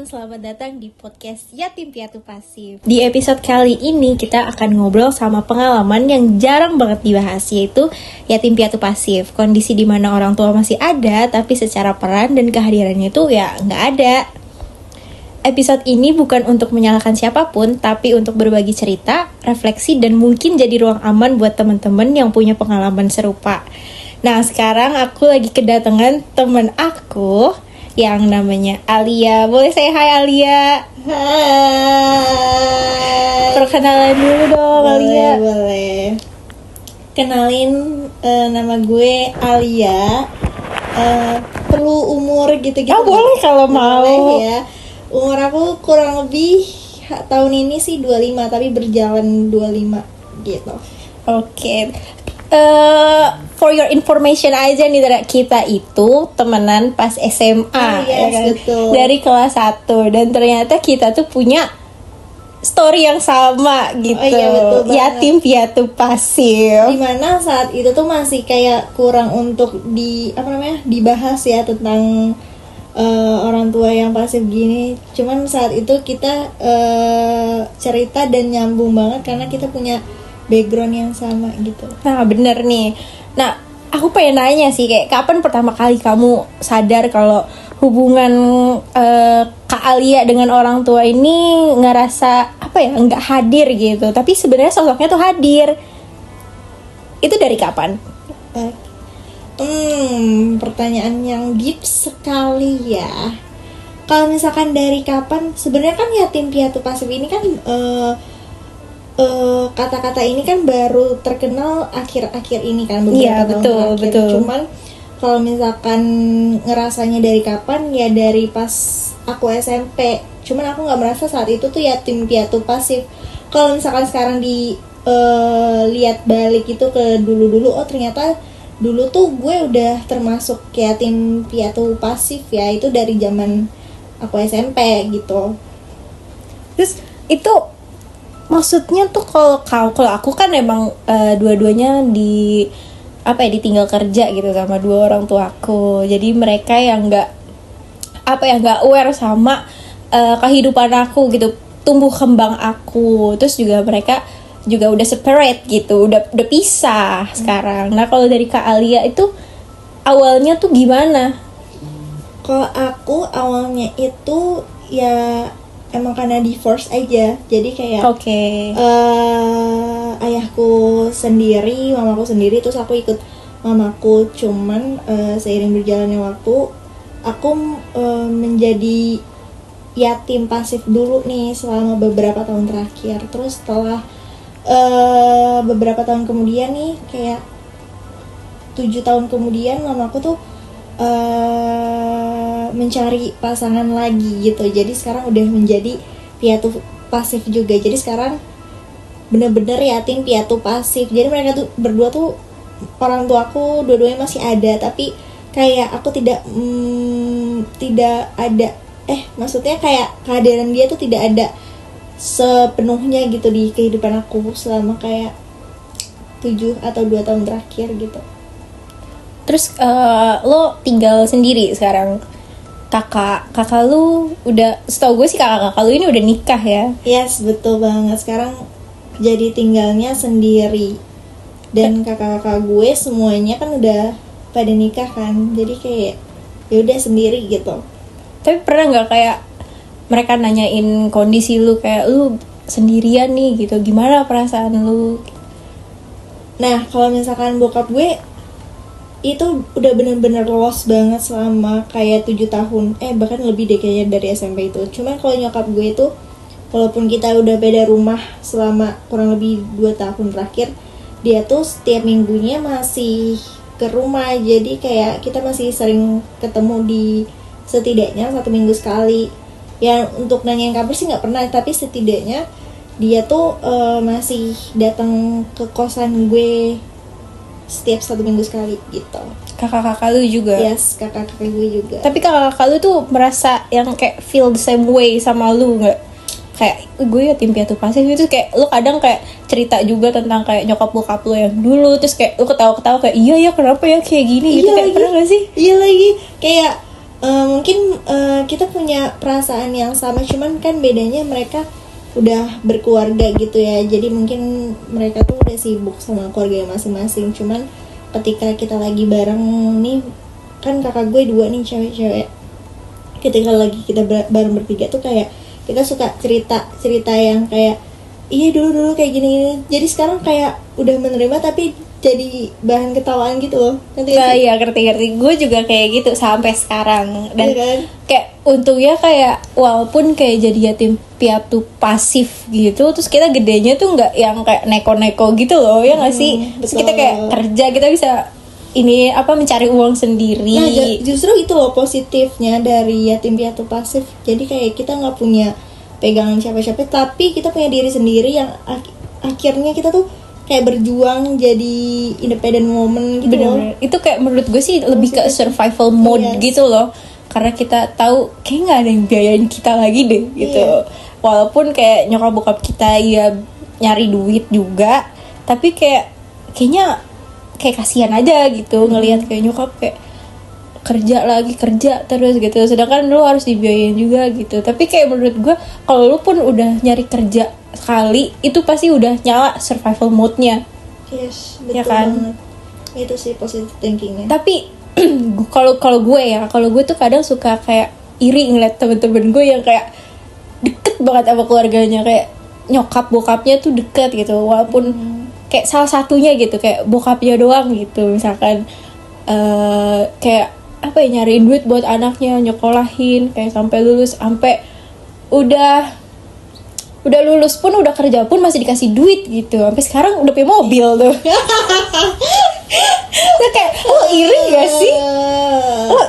selamat datang di podcast Yatim Piatu Pasif. Di episode kali ini kita akan ngobrol sama pengalaman yang jarang banget dibahas, yaitu Yatim Piatu Pasif. Kondisi di mana orang tua masih ada, tapi secara peran dan kehadirannya itu ya nggak ada. Episode ini bukan untuk menyalahkan siapapun, tapi untuk berbagi cerita, refleksi, dan mungkin jadi ruang aman buat teman-teman yang punya pengalaman serupa. Nah, sekarang aku lagi kedatangan teman aku yang namanya Alia. Boleh say hi, Alia? Hai. Perkenalan dulu dong, Alia. Boleh. Kenalin, nama gue Alia. Perlu umur gitu-gitu? Boleh kalau mau. Boleh ya. Umur aku kurang lebih tahun ini sih 25, tapi berjalan 25 gitu. Oke. For your information aja nih, kita itu temenan pas SMA, Yes, ya kan? betul. Dari kelas 1, dan ternyata kita tuh punya story yang sama gitu. Oh iya, betul banget. Yatim Piatu Pasif. Dimana saat itu tuh masih kayak kurang untuk dibahas ya tentang orang tua yang pasif gini. Cuman saat itu kita cerita dan nyambung banget karena kita punya background yang sama gitu. Nah, bener nih. Nah, aku pengen nanya sih, kayak kapan pertama kali kamu sadar kalau hubungan Kak Alia dengan orang tua ini ngerasa nggak hadir gitu, tapi sebenarnya sosoknya tuh hadir. Itu dari kapan? Pertanyaan yang deep sekali ya. Kalau misalkan dari kapan, sebenarnya kan Yatim Piatu Pasif ini kan kata-kata ini kan baru terkenal akhir-akhir ini kan, beberapa tahun terakhir. Betul. Cuman kalau misalkan ngerasanya dari kapan, ya dari pas aku SMP. Cuman aku nggak merasa saat itu tuh Yatim Piatu Pasif. Kalau misalkan sekarang lihat balik itu ke dulu-dulu, oh ternyata dulu tuh gue udah termasuk Yatim Piatu Pasif ya, itu dari zaman aku SMP gitu. Terus itu maksudnya tuh kalau aku kan emang dua-duanya ditinggal kerja gitu sama dua orang tua aku. Jadi mereka yang nggak aware sama kehidupan aku gitu, tumbuh kembang aku. Terus juga mereka juga udah separate gitu, udah pisah sekarang. Nah, kalau dari Kak Alia itu awalnya tuh gimana? Kalau aku awalnya itu ya emang karena divorce aja. Jadi kayak ayahku sendiri, mamaku sendiri, terus aku ikut mamaku. Cuman seiring berjalannya waktu, aku menjadi yatim pasif dulu nih selama beberapa tahun terakhir. Terus setelah beberapa tahun kemudian nih, kayak 7 tahun kemudian, mamaku tuh mencari pasangan lagi gitu. Jadi sekarang udah menjadi piatu pasif juga. Jadi sekarang bener-bener yatim piatu pasif. Jadi mereka tuh berdua tuh, orang tuaku dua-duanya masih ada, tapi kayak aku tidak ada maksudnya kayak kehadiran dia tuh tidak ada sepenuhnya gitu di kehidupan aku selama kayak 7 atau 2 tahun terakhir gitu. Terus lo tinggal sendiri sekarang? Kakak lu udah, setahu gue sih kakak lu ini udah nikah ya? Yes, betul banget. Sekarang jadi tinggalnya sendiri. Dan kakak-kakak gue semuanya kan udah pada nikah kan. Jadi kayak ya udah sendiri gitu. Tapi pernah nggak kayak mereka nanyain kondisi lu, kayak lu sendirian nih gitu, gimana perasaan lu? Nah, kalau misalkan bokap gue itu udah bener-bener lost banget selama kayak 7 tahun, bahkan lebih deh kayaknya dari SMP itu. Cuman kalau nyokap gue itu, walaupun kita udah beda rumah selama kurang lebih 2 tahun terakhir, dia tuh setiap minggunya masih ke rumah. Jadi kayak kita masih sering ketemu di setidaknya 1 minggu sekali. Ya untuk nanyain kabar sih nggak pernah, tapi setidaknya dia tuh masih datang ke kosan gue setiap 1 minggu sekali gitu. Kakak-kakak lu juga? Yes, kakak-kakak gue juga. Tapi kakak-kakak lu tuh merasa yang kayak feel the same way sama lu nggak? Kayak gue Yatim Piatu Pasif itu kayak lu kadang kayak cerita juga tentang kayak nyokap bokap lu yang dulu, terus kayak lu ketawa-ketawa kayak iya ya kenapa ya kayak gini gitu, kayak pernah gak sih? Iya lagi, kayak Mungkin kita punya perasaan yang sama, cuman kan bedanya mereka udah berkeluarga gitu ya, jadi mungkin mereka tuh udah sibuk sama keluarga masing-masing. Cuman ketika kita lagi bareng nih, kan kakak gue 2 nih cewek-cewek, ketika lagi kita bareng bertiga tuh kayak kita suka cerita yang kayak iya dulu kayak gini. Jadi sekarang kayak udah menerima tapi jadi bahan ketawaan gitu loh. Nanti Iya ngerti. Gue juga kayak gitu sampai sekarang. Dan iya kan? kayak untungnya kayak walaupun kayak jadi yatim piatu pasif gitu, terus kita gedenya tuh nggak yang kayak neko-neko gitu loh, ya nggak sih? Terus kita kayak kerja, kita bisa ini mencari uang sendiri. Nah justru itu loh positifnya dari yatim piatu pasif. Jadi kayak kita nggak punya pegangan siapa-siapa, tapi kita punya diri sendiri yang akhirnya kita tuh kayak berjuang jadi independent woman gitu loh. Bener-bener. Itu kayak menurut gue sih lebih ke survival mode gitu loh. Karena kita tahu kayak nggak ada yang biayain kita lagi deh gitu. Walaupun kayak nyokap bokap kita ya nyari duit juga, tapi kayaknya kayak kasihan aja gitu ngelihat kayak nyokap kayak kerja terus gitu, sedangkan lu harus dibiayain juga gitu. Tapi kayak menurut gue kalau lu pun udah nyari kerja sekali, itu pasti udah nyala survival mode-nya. Yes, betul Ya kan? banget. Itu sih positive thinkingnya. Tapi kalau gue tuh kadang suka kayak iri ngeliat temen-temen gue yang kayak deket banget sama keluarganya, kayak nyokap bokapnya tuh deket gitu, walaupun kayak salah satunya gitu kayak bokapnya doang gitu, misalkan kayak nyariin duit buat anaknya, nyekolahin kayak sampai lulus, sampai udah lulus pun, udah kerja pun masih dikasih duit gitu, sampai sekarang udah punya mobil tuh. Nah, kayak lo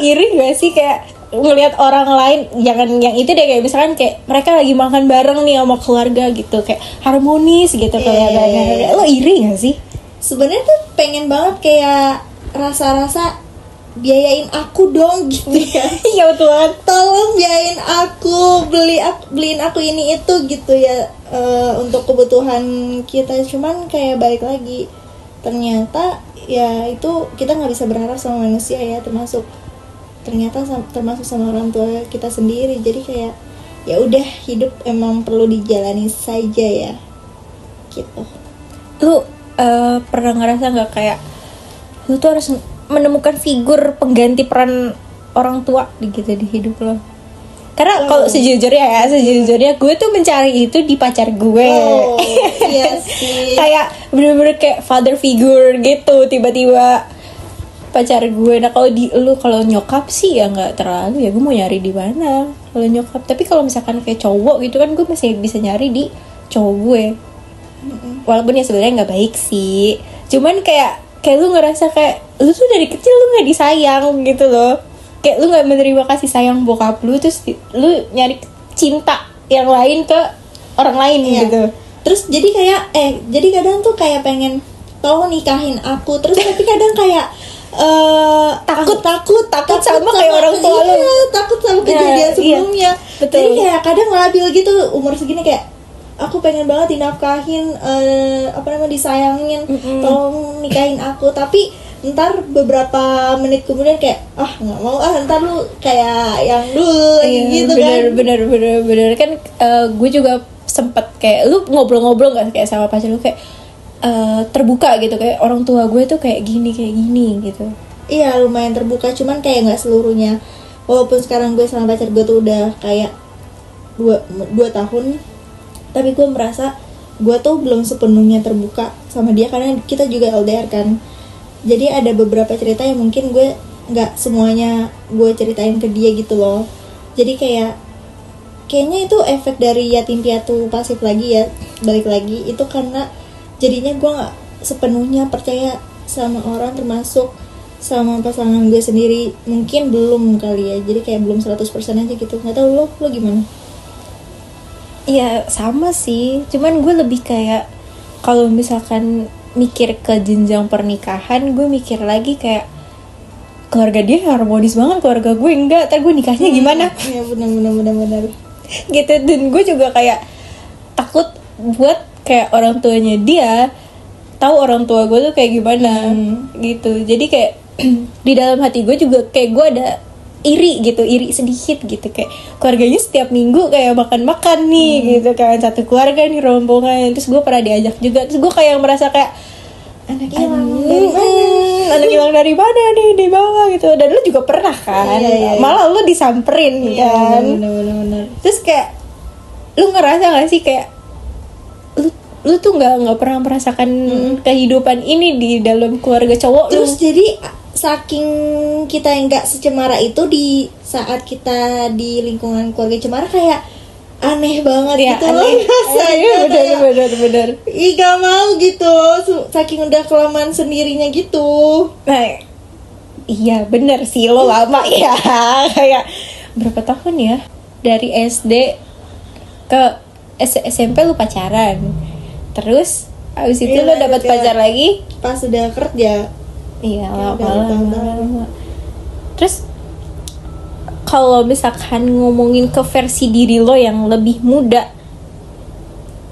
iri gak sih kayak ngelihat orang lain, jangan yang itu deh, kayak misalkan kayak mereka lagi makan bareng nih sama keluarga gitu, kayak harmonis gitu kelihatannya. Lo iri gak sih? Sebenarnya tuh pengen banget kayak rasa-rasa biayain aku dong gitu kan. Iya betul banget. Tolong biayain aku, beliin aku ini itu gitu ya, untuk kebutuhan kita. Cuman kayak balik lagi, ternyata ya itu kita nggak bisa berharap sama manusia ya, termasuk sama orang tua kita sendiri. Jadi kayak ya udah, hidup emang perlu dijalani saja ya gitu. Lu pernah ngerasa nggak kayak lu tuh harus menemukan figur pengganti peran orang tua gitu di hidup lo? Karena kalau sejujurnya gue tuh mencari itu di pacar gue. Iya sih. Kayak bener-bener kayak father figure gitu tiba-tiba pacar gue. Nah kalau nyokap sih ya nggak terlalu ya, gue mau nyari di mana kalau nyokap. Tapi kalau misalkan kayak cowok gitu kan, gue masih bisa nyari di cowok gue. Walaupun ya sebenarnya nggak baik sih, cuman kayak lu ngerasa kayak lu tuh dari kecil lu nggak disayang gitu loh, kayak lu nggak menerima kasih sayang bokap lu, terus lu nyari cinta yang lain ke orang lain gitu. Terus jadi kayak jadi kadang tuh kayak pengen tolong nikahin aku, terus tapi kadang kayak takut sama kayak orang tua lu. Takut sama kejadian sebelumnya. Betul. Jadi kayak kadang labil gitu, umur segini kayak aku pengen banget dinafkahin, disayangin, tolong nikahin aku. Tapi ntar beberapa menit kemudian kayak nggak mau, ntar lu kayak yang dulu gitu bener kan. Gue juga sempet kayak lu ngobrol-ngobrol nggak kayak sama pacar lu kayak terbuka gitu, kayak orang tua gue tuh kayak gini gitu. Iya lumayan terbuka, cuman kayak nggak seluruhnya. Walaupun sekarang gue sama pacar gue tuh udah kayak 2 tahun, tapi gue merasa gue tuh belum sepenuhnya terbuka sama dia karena kita juga LDR kan. Jadi ada beberapa cerita yang mungkin gue nggak semuanya gue ceritain ke dia gitu loh. Jadi kayaknya itu efek dari yatim piatu pasif lagi ya, balik lagi itu karena jadinya gue nggak sepenuhnya percaya sama orang, termasuk sama pasangan gue sendiri. Mungkin belum kali ya, jadi kayak belum 100% aja gitu. Nggak tahu lo gimana? Iya sama sih, cuman gue lebih kayak kalau misalkan mikir ke jenjang pernikahan, gue mikir lagi kayak keluarga dia harmonis banget, keluarga gue enggak, ntar gue nikahnya gimana? Iya benar. Gitu. Dan gue juga kayak takut buat kayak orang tuanya dia tahu orang tua gue tuh kayak gimana gitu. Jadi kayak di dalam hati gue juga kayak gue ada iri gitu, iri sedikit gitu, kayak keluarganya setiap minggu kayak makan-makan nih gitu kan, satu keluarga nih rombongan. Terus gue pernah diajak juga, terus gue kayak merasa kayak anak hilang dari mana? anak hilang dari mana nih di bawah gitu. Dan lu juga pernah kan, Iya. malah lu disamperin kan. Bener. Terus kayak lu ngerasa gak sih kayak lu tuh nggak pernah merasakan kehidupan ini di dalam keluarga cowok lu. Terus jadi saking kita yang nggak secemara itu, di saat kita di lingkungan keluarga cemara kayak aneh banget Ya, gitu loh aneh. rasanya. Bener. Ih gak mau gitu, saking udah kelamaan sendirinya gitu. Nah, iya bener sih, lo lama ya. Kayak berapa tahun ya? Dari SD ke SMP lu pacaran. Terus abis itu Iya, lo dapet kayak- pacar lagi. Pas udah kerja. Iya, Udah lama. bertahun-tahun. Terus kalau misalkan ngomongin ke versi diri lo yang lebih muda,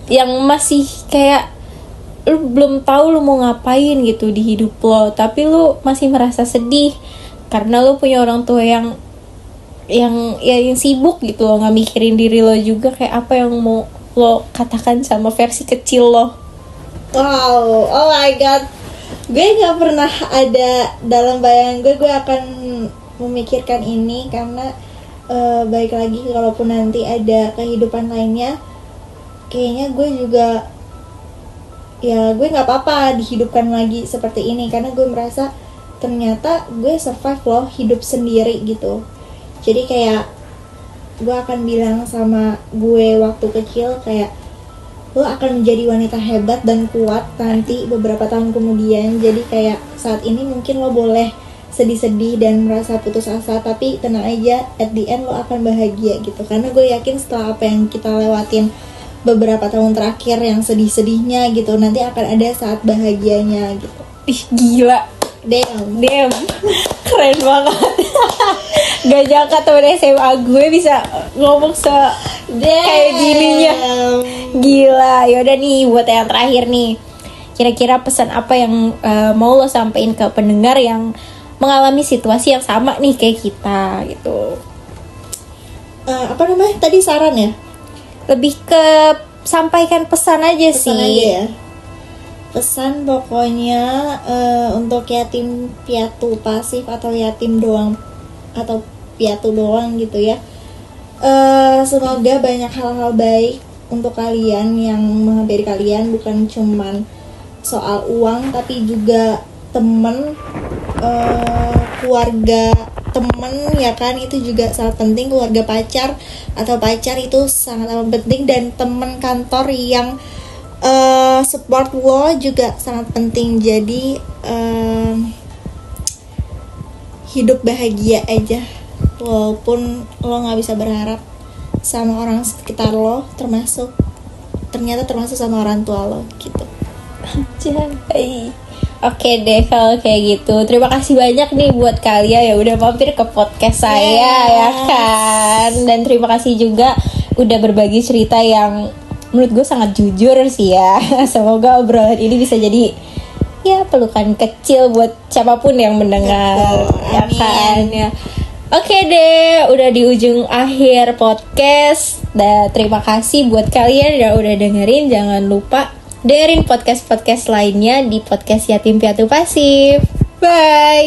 yang masih kayak lu belum tahu lu mau ngapain gitu di hidup lo, tapi lu masih merasa sedih karena lu punya orang tua yang sibuk gitu lo, nggak mikirin diri lo juga, kayak apa yang mau lo katakan sama versi kecil lo? Wow, oh my god, gue nggak pernah ada dalam bayangan gue akan memikirkan ini, karena baik lagi kalaupun nanti ada kehidupan lainnya, kayaknya gue juga ya gue nggak apa-apa dihidupkan lagi seperti ini, karena gue merasa ternyata gue survive loh hidup sendiri gitu. Jadi kayak gue akan bilang sama gue waktu kecil kayak, lo akan menjadi wanita hebat dan kuat nanti beberapa tahun kemudian. Jadi kayak saat ini mungkin lo boleh sedih-sedih dan merasa putus asa, tapi tenang aja, at the end lo akan bahagia gitu. Karena gue yakin setelah apa yang kita lewatin beberapa tahun terakhir yang sedih-sedihnya gitu, nanti akan ada saat bahagianya gitu. Ih gila, Damn. keren banget. Gak nyangka temen SMA gue bisa ngomong kayak gininya. Gila. Yaudah nih, buat yang terakhir nih, kira-kira pesan apa yang mau lo sampein ke pendengar yang mengalami situasi yang sama nih kayak kita gitu? Apa namanya tadi, saran ya? Lebih ke sampaikan pesan aja Pesan sih. aja ya. Pesan pokoknya untuk yatim piatu pasif atau yatim doang atau piatu doang gitu ya. Semoga banyak hal-hal baik untuk kalian yang menghampiri kalian, bukan cuman soal uang tapi juga temen, keluarga temen ya kan, itu juga sangat penting. Keluarga pacar atau pacar itu sangat amat penting, dan temen kantor yang support lo juga sangat penting. Jadi hidup bahagia aja, walaupun lo nggak bisa berharap sama orang sekitar lo, termasuk sama orang tua lo gitu. Anjay. Oke deh kalau kayak gitu. Terima kasih banyak nih buat kalian ya udah mampir ke podcast saya ya kan. Dan terima kasih juga udah berbagi cerita yang menurut gue sangat jujur sih ya. Semoga obrolan ini bisa jadi ya pelukan kecil buat siapapun yang mendengar. Betul, Ya kan ya. Oke deh, udah di ujung akhir podcast. Dan terima kasih buat kalian yang udah dengerin. Jangan lupa dengerin podcast-podcast lainnya di podcast Yatim Piatu Pasif. Bye.